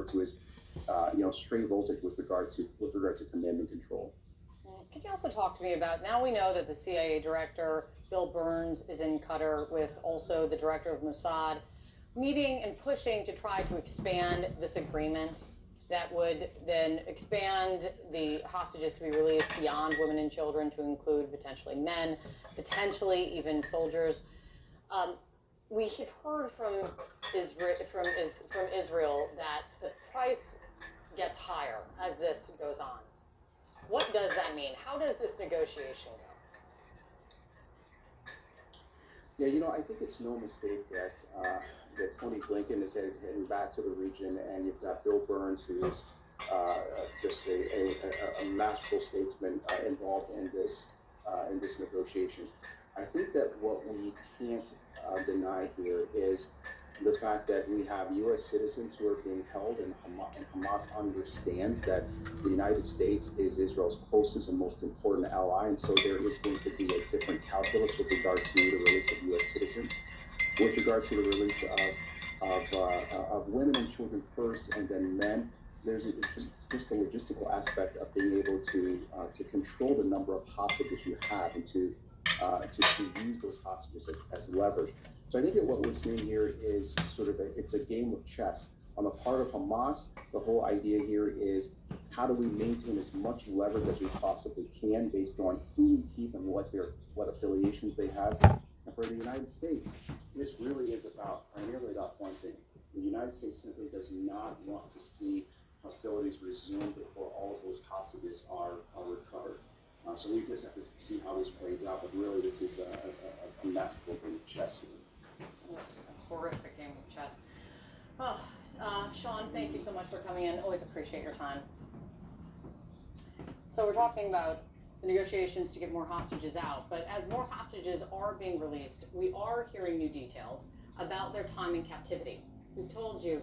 referred to as stray voltage with regard to command and control. Could you also talk to me about, now we know that the CIA director, Bill Burns, is in Qatar with also the director of Mossad, meeting and pushing to try to expand this agreement that would then expand the hostages to be released beyond women and children to include potentially men, potentially even soldiers. We have heard from Israel that the price gets higher as this goes on. What does that mean? How does this negotiation Yeah, I think it's no mistake that Tony Blinken is heading back to the region, and you've got Bill Burns, who is just a masterful statesman involved in this negotiation. I think that what we can't deny here is the fact that we have U.S. citizens who are being held, and Hamas understands that the United States is Israel's closest and most important ally, and so there is going to be a different calculus with regard to the release of U.S. citizens, with regard to the release of women and children first, and then men. There's just a logistical aspect of being able to control the number of hostages you have, and to use those hostages as leverage. So I think that what we're seeing here is it's a game of chess. On the part of Hamas, the whole idea here is, how do we maintain as much leverage as we possibly can based on who we keep and what affiliations they have. And for the United States, this really is primarily about one thing. The United States simply does not want to see hostilities resumed before all of those hostages are recovered. So we just have to see how this plays out, but really this is a masterful game of chess here. A horrific game of chess. Oh, Sean, thank you so much for coming in. Always appreciate your time. So we're talking about the negotiations to get more hostages out, but as more hostages are being released, we are hearing new details about their time in captivity. We've told you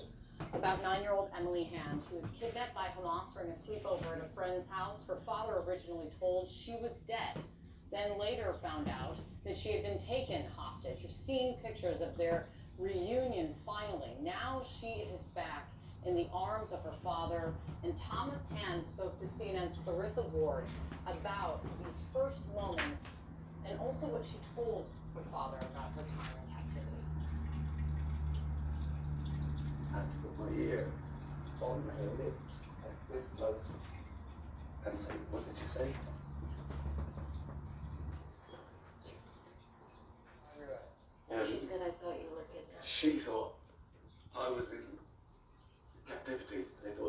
about 9-year-old Emily Hand. She was kidnapped by Hamas during a sleepover at a friend's house. Her father originally told she was dead, then later found out that she had been taken hostage. You've seen pictures of their reunion finally. Now she is back in the arms of her father, and Thomas Hand spoke to CNN's Clarissa Ward about these first moments and also what she told her father about her time in captivity. I put my ear on her lips at this close and say, "What did you say?" She said, "I thought you were kidnapped." She thought I was in captivity. They thought